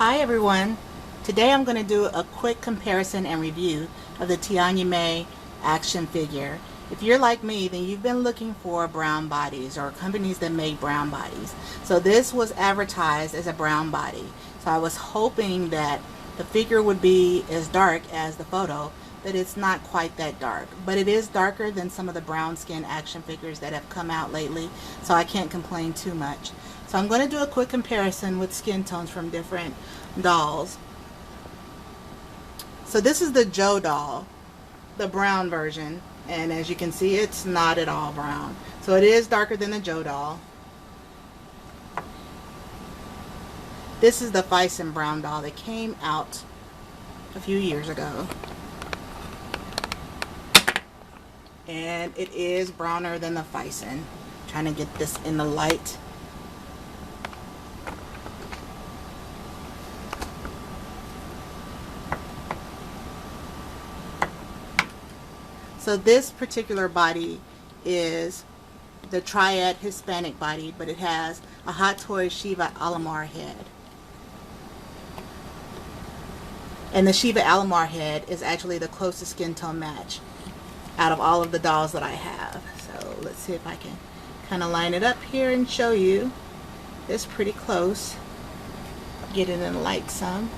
Hi everyone. Today I'm going to do a quick comparison and review of the Tianyimei action figure. If you're like me, then you've been looking for brown bodies or companies that make brown bodies. So this was advertised as a brown body. So I was hoping that the figure would be as dark as the photo, but it's not quite that dark. But it is darker than some of the brown skin action figures that have come out lately, so I can't complain too much. So I'm going to do a quick comparison with skin tones from different dolls. So this is the Joe doll, the brown version, and as you can see, it's not at all brown. So it is darker than the Joe doll. This is the Bison brown doll that came out a few years ago. And it is browner than the Bison. Trying to get this in the light. So this particular body is the triad Hispanic body, but it has a Hot Toys Shiva Alomar head. And the Shiva Alomar head is actually the closest skin tone match out of all of the dolls that I have. So let's see if I can kind of line it up here and show you. It's pretty close. Get it in the light some.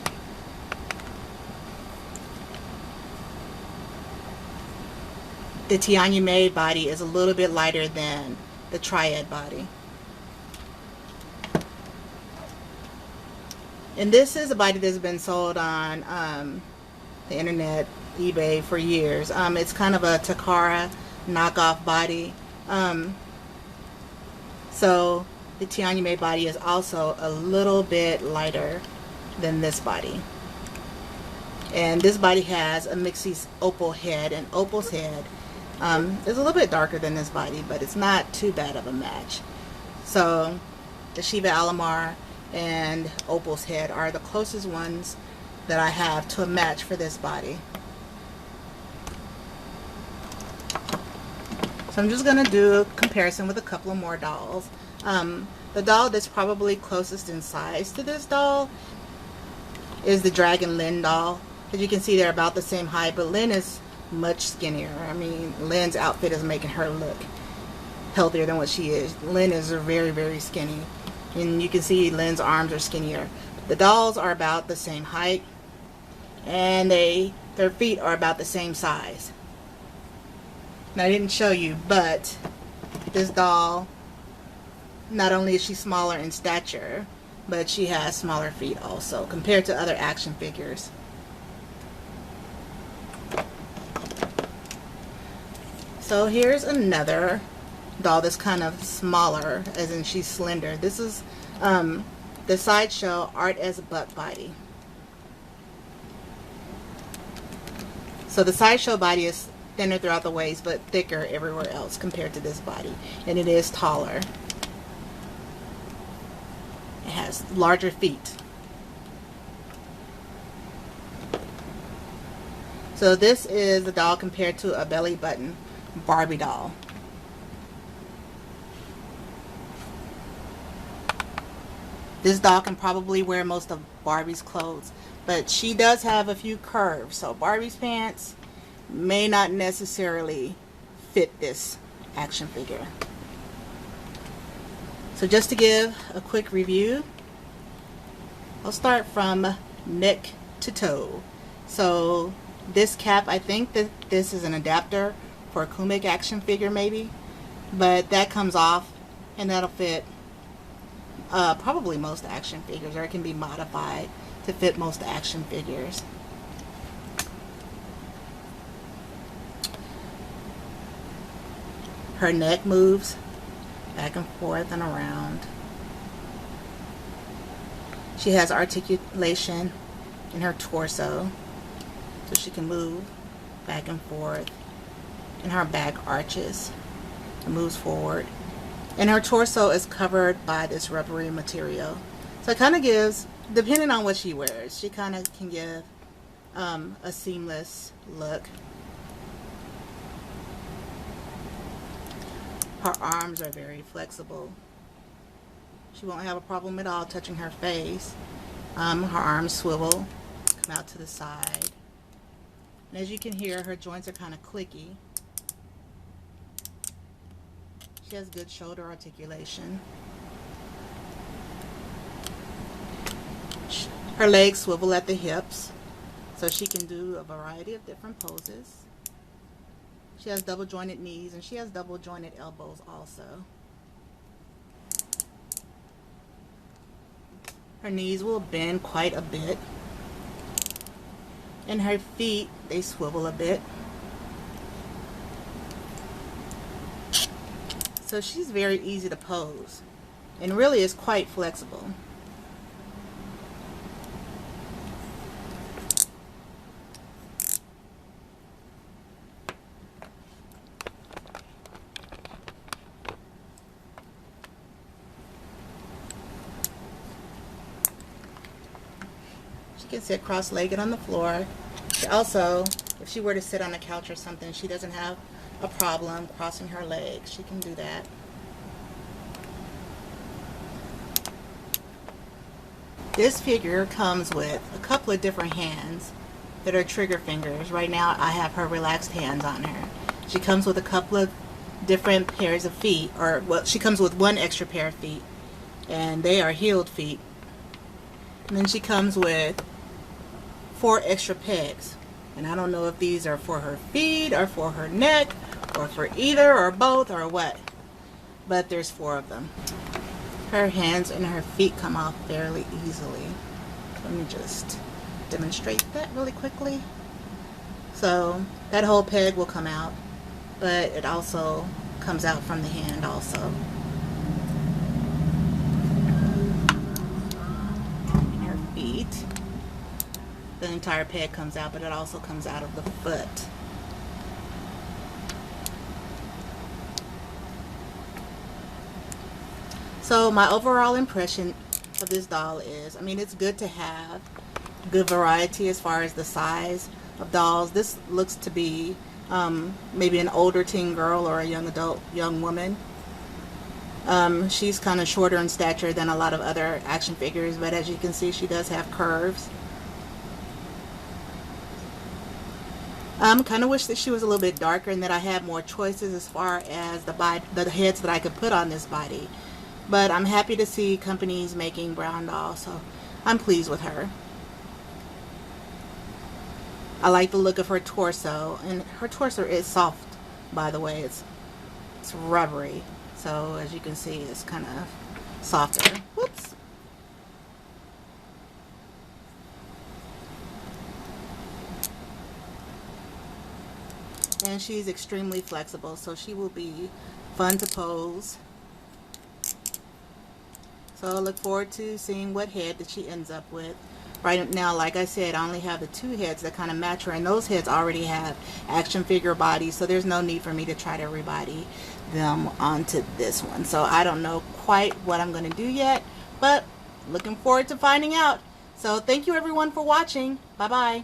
The Tianyimei body is a little bit lighter than the triad body. And this is a body that's been sold on the internet, eBay, for years. It's kind of a Takara knockoff body. So the Tianyimei body is also a little bit lighter than this body. And this body has a Mixie's Opal head, and Opal's head is a little bit darker than this body, but it's not too bad of a match. So the Shiva Alomar and Opal's head are the closest ones that I have to a match for this body. So I'm just going to do a comparison with a couple of more dolls. The doll that's probably closest in size to this doll is the Dragon Lynn doll. As you can see, they're about the same height, but Lynn is much skinnier. I mean, Lynn's outfit is making her look healthier than what she is. Lynn is very, very skinny. And you can see Lynn's arms are skinnier. The dolls are about the same height, and their feet are about the same size. Now, I didn't show you, but this doll, not only is she smaller in stature, but she has smaller feet also compared to other action figures. So here's another doll that's kind of smaller, as in she's slender. This is the Sideshow Art as a Buck body. So the Sideshow body is thinner throughout the waist, but thicker everywhere else compared to this body. And it is taller. It has larger feet. So this is the doll compared to a belly button Barbie doll. This doll can probably wear most of Barbie's clothes, but she does have a few curves, so Barbie's pants may not necessarily fit this action figure. So just to give a quick review, I'll start from neck to toe. So this cap, I think that this is an adapter for a Kumek action figure maybe, but that comes off and that'll fit probably most action figures, or it can be modified to fit most action figures. Her neck moves back and forth and around. She has articulation in her torso, so she can move back and forth, and her back arches and moves forward. And her torso is covered by this rubbery material. So it kind of gives, depending on what she wears, she kind of can give a seamless look. Her arms are very flexible. She won't have a problem at all touching her face. Her arms swivel, come out to the side. And as you can hear, her joints are kind of clicky. She has good shoulder articulation. Her legs swivel at the hips, so she can do a variety of different poses. She has double jointed knees, and she has double jointed elbows also. Her knees will bend quite a bit. And her feet, they swivel a bit. So she's very easy to pose and really is quite flexible. She can sit cross-legged on the floor. She also, if she were to sit on a couch or something, she doesn't have a problem crossing her legs. She can do that. This figure comes with a couple of different hands that are trigger fingers. Right now I have her relaxed hands on her. She comes with a couple of different pairs of feet, or well, she comes with one extra pair of feet, and they are heeled feet. And then she comes with 4 extra pegs. And I don't know if these are for her feet or for her neck or for either or both or what. But there's 4 of them. Her hands and her feet come off fairly easily. Let me just demonstrate that really quickly. So that whole peg will come out, but it also comes out from the hand also. And her feet. The entire peg comes out, but it also comes out of the foot. So my overall impression of this doll is, I mean, it's good to have good variety as far as the size of dolls. This looks to be maybe an older teen girl or a young woman. She's kind of shorter in stature than a lot of other action figures, but as you can see, she does have curves. Kind of wish that she was a little bit darker and that I had more choices as far as the heads that I could put on this body. But I'm happy to see companies making brown dolls, so I'm pleased with her. I like the look of her torso, and her torso is soft, by the way. It's rubbery, so as you can see, it's kind of softer. Whoops. And she's extremely flexible, so she will be fun to pose. So I look forward to seeing what head that she ends up with. Right now, like I said, I only have the 2 heads that kind of match her, and those heads already have action figure bodies, so there's no need for me to try to rebody them onto this one. So I don't know quite what I'm going to do yet, but looking forward to finding out. So thank you everyone for watching. Bye bye.